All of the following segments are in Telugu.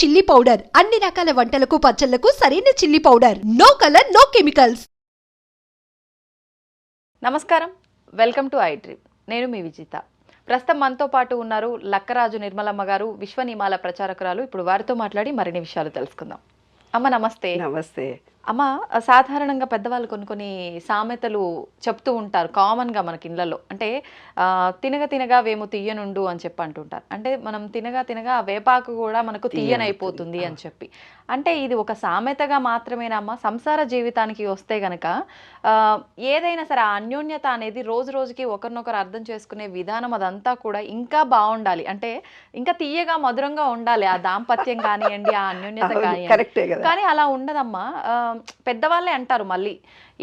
చిల్లీ పౌడర్ అన్ని రకాల వంటలకు పచ్చళ్లకు సరైన chilli powder. No colour no chemicals. నమస్కారం, వెల్కమ్ టు ఐ డ్రీమ్. నేను మీ విజిత. ప్రస్తుతం మనతో పాటు ఉన్నారు లక్కరాజు నిర్మలమ్మ గారు, విశ్వనియమాల ప్రచారకురాలు. ఇప్పుడు వారితో మాట్లాడి మరిన్ని విషయాలు తెలుసుకుందాం. అమ్మ నమస్తే. నమస్తే అమ్మ, సాధారణంగా పెద్దవాళ్ళు కొన్ని సామెతలు చెప్తూ ఉంటారు కామన్గా మనకి ఇళ్ళల్లో. అంటే తినగా తినగా వేము తీయనుండు అని చెప్పి అంటుంటారు. అంటే మనం తినగా తినగా ఆ వేపాకు కూడా మనకు తీయనైపోతుంది అని చెప్పి. అంటే ఇది ఒక సామెతగా మాత్రమేనమ్మా? సంసార జీవితానికి వస్తే గనక ఏదైనా సరే ఆ అన్యోన్యత అనేది రోజు రోజుకి ఒకరినొకరు అర్థం చేసుకునే విధానం అదంతా కూడా ఇంకా బాగుండాలి. అంటే ఇంకా తీయగా మధురంగా ఉండాలి ఆ దాంపత్యం కానివ్వండి, ఆ అన్యోన్యత కానివ్వండి. కానీ అలా ఉండదమ్మా. పెద్దవాళ్ళే అంటారు మళ్ళీ,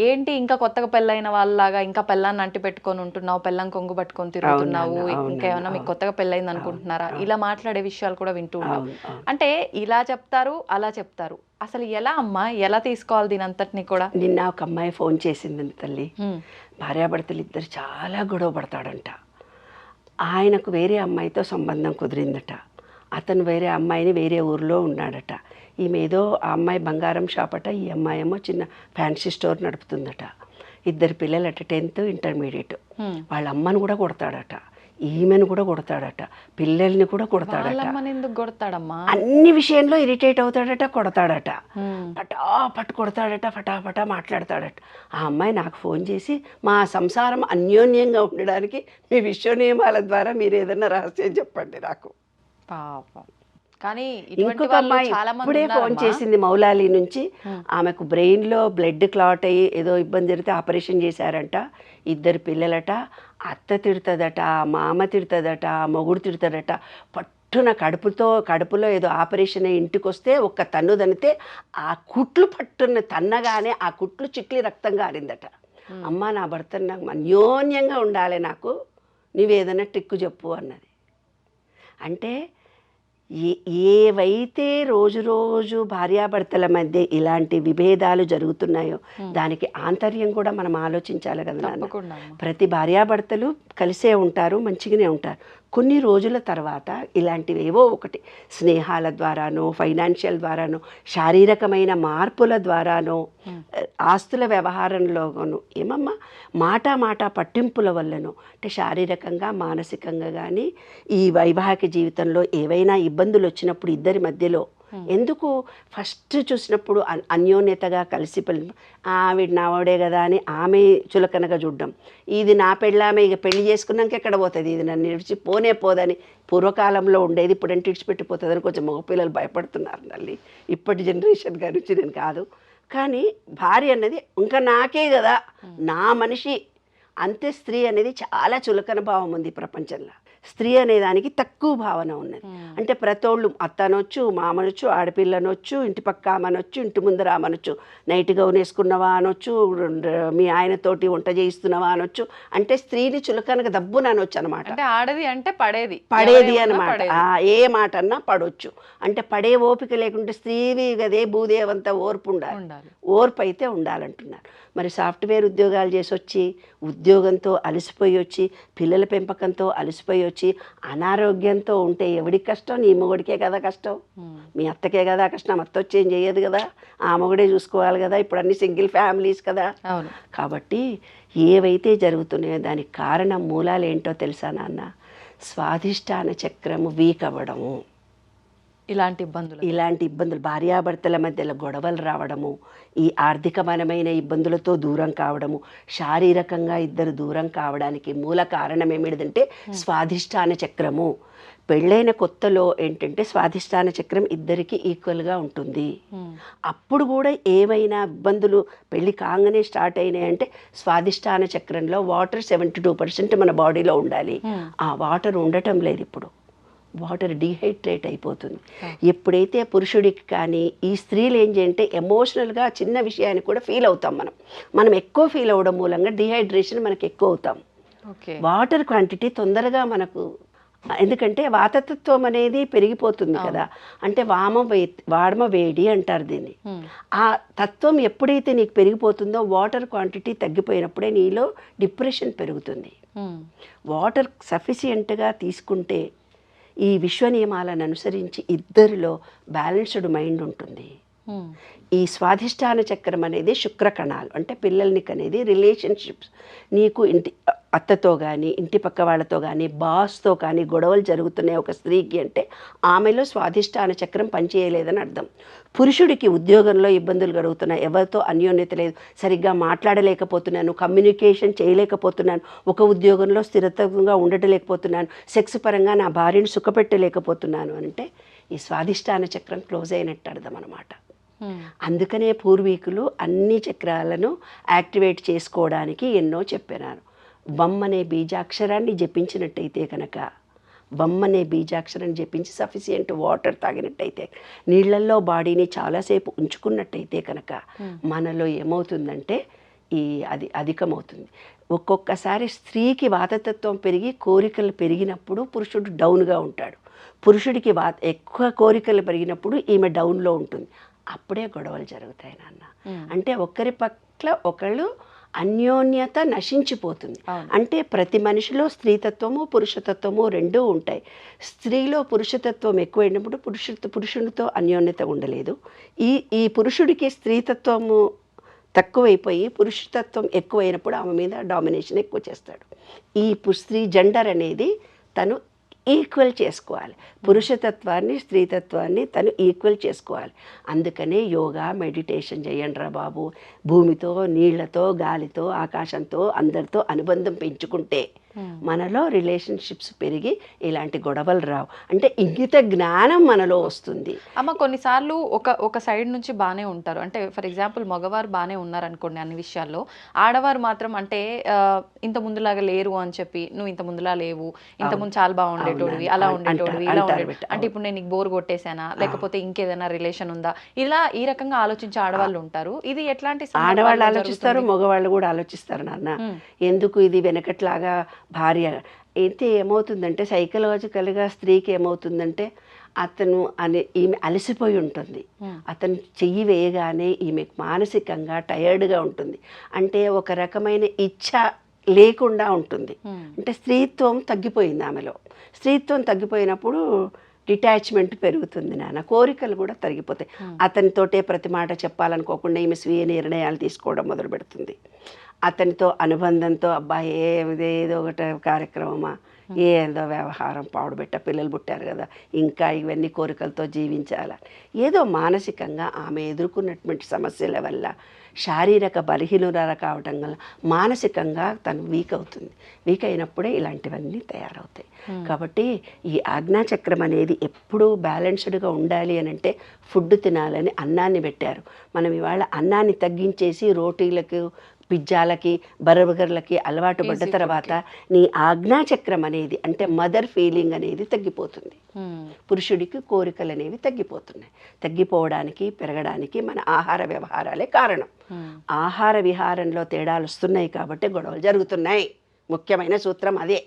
ఏంటి ఇంకా కొత్తగా పెళ్ళైన వాళ్ళలాగా ఇంకా పెళ్ళాన్ని అంటి పెట్టుకొని ఉంటున్నావు, పెళ్ళం కొంగు పట్టుకొని తిరుగుతున్నావు, ఇంకేమన్నా మీకు కొత్తగా పెళ్ళైంది అనుకుంటున్నారా? ఇలా మాట్లాడే విషయాలు కూడా వింటూ ఉన్నాం. అంటే ఇలా చెప్తారు, అలా చెప్తారు. అసలు ఎలా అమ్మా, ఎలా తీసుకోవాలి దీని అంతటిని కూడా? నిన్న ఒక అమ్మాయి ఫోన్ చేసింది తల్లి. భార్యాభర్తలు ఇద్దరు చాలా గొడవ పడతాడంట. ఆయనకు వేరే అమ్మాయితో సంబంధం కుదిరిందట. అతను వేరే అమ్మాయిని వేరే ఊరిలో ఉన్నాడట. ఈమె ఏదో ఆ అమ్మాయి బంగారం షాప్ అట, ఈ అమ్మాయి ఏమో చిన్న ఫ్యాన్సీ స్టోర్ నడుపుతుందట. ఇద్దరు పిల్లలట, 10th ఇంటర్మీడియట్. వాళ్ళ అమ్మను కూడా కొడతాడట, ఈమెను కూడా కొడతాడట, పిల్లల్ని కూడా కొడతాడట. అన్ని విషయంలో ఇరిటేట్ అవుతాడట, కొడతాడట, పటాపట్ కొడతాడట, ఫటాఫటా మాట్లాడతాడట. ఆ అమ్మాయి నాకు ఫోన్ చేసి, మా సంసారం అన్యోన్యంగా ఉండడానికి మీ విశ్వనియమాల ద్వారా మీరు ఏదైనా రహస్యం చెప్పండి నాకు. పాపం. కానీ ఇంకొక అమ్మాయి ఇప్పుడే ఫోన్ చేసింది మౌలాలి నుంచి. ఆమెకు బ్రెయిన్లో బ్లడ్ క్లాట్ అయ్యి ఏదో ఇబ్బంది జరిగితే ఆపరేషన్ చేశారంట. ఇద్దరు పిల్లలట. అత్త తిడుతుందట, మామ తిడుతుందట, మొగుడు తిడుతాడట. పట్టున కడుపులో ఏదో ఆపరేషన్ అయ్యి ఇంటికి వస్తే ఒక్క తన్ను తనితే ఆ కుట్లు పట్టున తన్నగానే ఆ కుట్లు చిక్లి రక్తం గారిందట. అమ్మ, నా భర్త నాకు అన్యోన్యంగా ఉండాలి, నాకు నీవేదైనా ట్రిక్కు చెప్పు అన్నది. అంటే ఏవైతే రోజు రోజు భార్యాభర్తల మధ్య ఇలాంటి విభేదాలు జరుగుతున్నాయో దానికి ఆంతర్యం కూడా మనం ఆలోచించాలి కదా. ప్రతి భార్యాభర్తలు కలిసే ఉంటారు, మంచిగానే ఉంటారు. కొన్ని రోజుల తర్వాత ఇలాంటివి ఏవో ఒకటి స్నేహాల ద్వారానో, ఫైనాన్షియల్ ద్వారానో, శారీరకమైన మార్పుల ద్వారానో, ఆస్తుల వ్యవహారంలోనూ, ఏమమ్మా మాట పట్టింపుల వల్లనో, అంటే శారీరకంగా మానసికంగా కానీ ఈ వైవాహిక జీవితంలో ఏవైనా ఇబ్బందులు వచ్చినప్పుడు ఇద్దరి మధ్యలో ఎందుకు ఫస్ట్ చూసినప్పుడు అన్యోన్యతగా కలిసి ఆవిడ నావాడే కదా అని ఆమె చులకనగా చూడడం, ఇది నా పెళ్ళామే, ఇక పెళ్లి చేసుకున్నాక ఎక్కడ పోతుంది, ఇది నన్ను విడిచి పోనే పోదని పూర్వకాలంలో ఉండేది. ఇప్పుడంటే విడిచిపెట్టిపోతుందని కొంచెం మగపిల్లలు భయపడుతున్నారు మళ్ళీ, ఇప్పటి జనరేషన్ గురించి నేను కాదు. కానీ భార్య అన్నది ఇంకా నాకే కదా, నా మనిషి అంతే. స్త్రీ అనేది చాలా చులకన భావం ఉంది ప్రపంచంలో. స్త్రీ అనేదానికి తక్కువ భావన ఉన్నది. అంటే ప్రతోళ్ళు అత్తనొచ్చు, మామనొచ్చు, ఆడపిల్లనొచ్చు, ఇంటి పక్క ఆమెనొచ్చు, ఇంటి ముందర ఆమెనొచ్చు, నైట్ గౌన్ వేసుకున్నవా అనొచ్చు, మీ ఆయనతోటి వంట చేయిస్తున్నవా అనొచ్చు. అంటే స్త్రీని చులకనగా దబ్బున అనొచ్చు అనమాట. అంటే ఆడది అంటే పడేది అనమాట. ఏ మాట అన్నా పడవచ్చు. అంటే పడే ఓపిక లేకుంటే స్త్రీవి కదే భూదేవంత ఓర్పు ఉండాలి, ఓర్పు అయితే ఉండాలంటున్నారు. మరి సాఫ్ట్వేర్ ఉద్యోగాలు చేసి వచ్చి, ఉద్యోగంతో అలసిపోయి వచ్చి, పిల్లల పెంపకంతో అలసిపోయి వచ్చి, అనారోగ్యంతో ఉంటే ఎవడికి కష్టం? నీ మొగుడికే కదా కష్టం, మీ అత్తకే కదా కష్టం. అత్త వచ్చి ఏం చేయదు కదా, ఆ మొగుడే చూసుకోవాలి కదా. ఇప్పుడు అన్ని సింగిల్ ఫ్యామిలీస్ కదా. కాబట్టి ఏవైతే జరుగుతున్నాయో దానికి కారణం, మూలాలు ఏంటో తెలుసా నాన్న? స్వాధిష్టాన చక్రము వీక్ అవ్వడము. ఇలాంటి ఇబ్బందులు భార్యాభర్తల మధ్యలో గొడవలు రావడము, ఈ ఆర్థికపరమైన ఇబ్బందులతో దూరం కావడము, శారీరకంగా ఇద్దరు దూరం కావడానికి మూల కారణం ఏమిటంటే స్వాధిష్టాన చక్రము. పెళ్ళైన కొత్తలో ఏంటంటే స్వాధిష్టాన చక్రం ఇద్దరికి ఈక్వల్గా ఉంటుంది. అప్పుడు కూడా ఏమైనా ఇబ్బందులు పెళ్ళి కాగానే స్టార్ట్ అయినాయంటే స్వాధిష్టాన చక్రంలో వాటర్ 72% మన బాడీలో ఉండాలి. ఆ వాటర్ ఉండటం లేదు. ఇప్పుడు వాటర్ డీహైడ్రేట్ అయిపోతుంది. ఎప్పుడైతే పురుషుడికి కానీ ఈ స్త్రీలు ఏం చేయంటే ఎమోషనల్గా చిన్న విషయాన్ని కూడా ఫీల్ అవుతాం. మనం ఎక్కువ ఫీల్ అవ్వడం మూలంగా డీహైడ్రేషన్ మనకు ఎక్కువ అవుతాం. వాటర్ క్వాంటిటీ తొందరగా మనకు, ఎందుకంటే వాతతత్వం అనేది పెరిగిపోతుంది కదా. అంటే వాడమ వేడి అంటారు దీన్ని. ఆ తత్వం ఎప్పుడైతే నీకు పెరిగిపోతుందో వాటర్ క్వాంటిటీ తగ్గిపోయినప్పుడే నీలో డిప్రెషన్ పెరుగుతుంది. వాటర్ సఫిషియెంట్గా తీసుకుంటే ఈ విశ్వ నియమాలను అనుసరించి ఇద్దరిలో బ్యాలెన్స్డ్ మైండ్ ఉంటుంది. ఈ స్వాధిష్టాన చక్రం అనేది శుక్రకణాలు, అంటే పిల్లల్ని కనేది రిలేషన్షిప్స్. నీకు ఇంటి అత్తతో కానీ ఇంటి పక్క వాళ్ళతో కానీ బాస్తో కానీ గొడవలు జరుగుతున్నాయి ఒక స్త్రీకి అంటే ఆమెలో స్వాధిష్టాన చక్రం పనిచేయలేదని అర్థం. పురుషుడికి ఉద్యోగంలో ఇబ్బందులు కలుగుతున్నాయి, ఎవరితో అన్యోన్యత లేదు, సరిగ్గా మాట్లాడలేకపోతున్నాను, కమ్యూనికేషన్ చేయలేకపోతున్నాను, ఒక ఉద్యోగంలో స్థిరత్వంగా ఉండటలేకపోతున్నాను, సెక్స్ పరంగా నా భార్యను సుఖపెట్టలేకపోతున్నాను అంటే ఈ స్వాధిష్టాన చక్రం క్లోజ్ అయినట్టు అర్థం అనమాట. అందుకనే పూర్వీకులు అన్ని చక్రాలను యాక్టివేట్ చేసుకోవడానికి ఎన్నో చెప్పినారు. బొమ్మనే బీజాక్షరాన్ని జపించినట్టయితే కనుక, బొమ్మనే బీజాక్షరాన్ని జపించి సఫిషియంట్ వాటర్ తాగినట్టయితే, నీళ్లల్లో బాడీని చాలాసేపు ఉంచుకున్నట్టయితే కనుక మనలో ఏమవుతుందంటే అది అధికమవుతుంది. ఒక్కొక్కసారి స్త్రీకి వాతతత్వం పెరిగి కోరికలు పెరిగినప్పుడు పురుషుడు డౌన్గా ఉంటాడు, పురుషుడికి ఎక్కువ కోరికలు పెరిగినప్పుడు ఈమె డౌన్లో ఉంటుంది. అప్పుడే గొడవలు జరుగుతాయి నాన్న. అంటే ఒకరి పట్ల ఒకళ్ళు అన్యోన్యత నశించిపోతుంది. అంటే ప్రతి మనిషిలో స్త్రీతత్వము పురుషతత్వము రెండూ ఉంటాయి. స్త్రీలో పురుషతత్వం ఎక్కువైనప్పుడు పురుషునితో అన్యోన్యత ఉండలేదు. ఈ పురుషుడికి స్త్రీతత్వము తక్కువైపోయి పురుషతత్వం ఎక్కువైనప్పుడు ఆమె మీద డామినేషన్ ఎక్కువ చేస్తాడు. ఈ స్త్రీ జెండర్ అనేది తను ఈక్వల్ చేసుకోవాలి, పురుషతత్వాన్ని స్త్రీతత్వాన్ని తను ఈక్వల్ చేసుకోవాలి. అందుకనే యోగా మెడిటేషన్ చేయండి రా బాబు. భూమితో నీళ్లతో గాలితో ఆకాశంతో అందరితో అనుబంధం పెంచుకుంటే మనలో రిలేషన్షిప్స్ పెరిగి ఇలాంటి గొడవలు రావు. అంటే ఇంగిత జ్ఞానం మనలో వస్తుంది. అమ్మ కొన్నిసార్లు ఒక సైడ్ నుంచి బాగానే ఉంటారు, అంటే ఫర్ ఎగ్జాంపుల్ మగవారు బాగానే ఉన్నారు అనుకోండి అన్ని విషయాల్లో, ఆడవారు మాత్రం అంటే ఇంత ముందులాగా లేరు అని చెప్పి, నువ్వు ఇంత ముందులా లేవు, ఇంత ముందు చాలా బాగుండేటోడివి, అలా ఉండేటోడివి, ఇలా అంటే ఇప్పుడు నేను నీకు బోర్ కొట్టేశానా, లేకపోతే ఇంకేదైనా రిలేషన్ ఉందా, ఇలా ఈ రకంగా ఆలోచించే ఆడవాళ్ళు ఉంటారు. ఇది ఎట్లాంటి ఆడవాళ్ళు ఆలోచిస్తారు, మగవాళ్ళు కూడా ఆలోచిస్తారు నాన్న. ఎందుకు ఇది వెనకట్లాగా భార్య అయితే ఏమవుతుందంటే సైకలాజికల్గా స్త్రీకి ఏమవుతుందంటే ఈమె అలసిపోయి ఉంటుంది. అతను చెయ్యి వేయగానే ఈమె మానసికంగా టయర్డ్గా ఉంటుంది. అంటే ఒక రకమైన ఇచ్ఛ లేకుండా ఉంటుంది. అంటే స్త్రీత్వం తగ్గిపోయింది ఆమెలో. స్త్రీత్వం తగ్గిపోయినప్పుడు డిటాచ్మెంట్ పెరుగుతుంది నాన్న, కోరికలు కూడా తరిగిపోతాయి. అతనితోటే ప్రతి మాట చెప్పాలనుకోకుండా ఈమె స్వీయ నిర్ణయాలు తీసుకోవడం మొదలు పెడుతుంది. అతనితో అనుబంధంతో అబ్బాయి ఏదో ఒకటి కార్యక్రమమా, ఏదో వ్యవహారం పాడుబెట్ట, పిల్లలు పుట్టారు కదా ఇంకా ఇవన్నీ కోరికలతో జీవించాలా, ఏదో మానసికంగా ఆమె ఎదుర్కొన్నటువంటి సమస్యల వల్ల శారీరక బలహీనత కావటం వల్ల మానసికంగా తను వీక్ అవుతుంది. వీక్ అయినప్పుడే ఇలాంటివన్నీ తయారవుతాయి. కాబట్టి ఈ ఆజ్ఞాచక్రం అనేది ఎప్పుడూ బ్యాలెన్స్డ్గా ఉండాలి అని అంటే ఫుడ్ తినాలని అన్నాన్ని పెట్టారు. మనం ఇవాళ అన్నాన్ని తగ్గించేసి రోటీలకు పిజ్జాలకి బర్గర్లకి అలవాటు పడ్డ తర్వాత నీ ఆజ్ఞాచక్రం అనేది అంటే మదర్ ఫీలింగ్ అనేది తగ్గిపోతుంది. పురుషుడికి కోరికలు అనేవి తగ్గిపోతున్నాయి. తగ్గిపోవడానికి పెరగడానికి మన ఆహార వ్యవహారాలే కారణం. ఆహార విహారంలో తేడాలు వస్తున్నాయి కాబట్టి గొడవలు జరుగుతున్నాయి. ముఖ్యమైన సూత్రం అదే.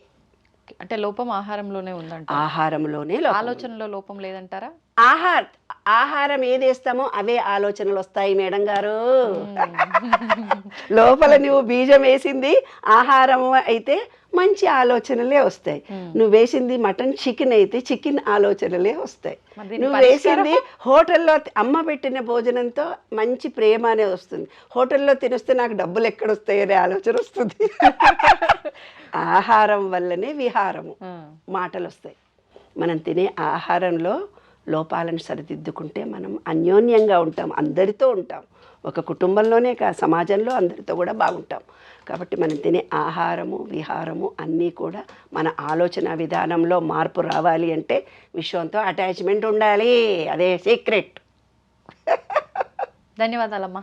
అంటే లోపం ఆహారంలోనే ఉందంట. ఆహారంలోనే ఆలోచనలో లోపం లేదంటారా? ఆహారం ఏదేస్తామో అవే ఆలోచనలు వస్తాయి మేడం గారు. లోపల నువ్వు బీజం వేసింది ఆహారం అయితే మంచి ఆలోచనలే వస్తాయి. నువ్వు వేసింది మటన్ చికెన్ అయితే చికెన్ ఆలోచనలే వస్తాయి. నువ్వు వేసింది హోటల్లో అమ్మ పెట్టిన భోజనంతో మంచి ప్రేమ అనేది వస్తుంది. హోటల్లో తినేస్తే నాకు డబ్బులు ఎక్కడొస్తాయి అనే ఆలోచన వస్తుంది. ఆహారం వల్లనే విహారము మాటలు వస్తాయి. మనం తినే ఆహారంలో లోపాలను సరిదిద్దుకుంటే మనం అన్యోన్యంగా ఉంటాం, అందరితో ఉంటాం. ఒక కుటుంబంలోనే కాదు సమాజంలో అందరితో కూడా బాగుంటాం. కాబట్టి మనం తినే ఆహారము విహారము అన్నీ కూడా మన ఆలోచన విధానంలో మార్పు రావాలి అంటే విశ్వంతో అటాచ్మెంట్ ఉండాలి. అదే సీక్రెట్. ధన్యవాదాలమ్మా.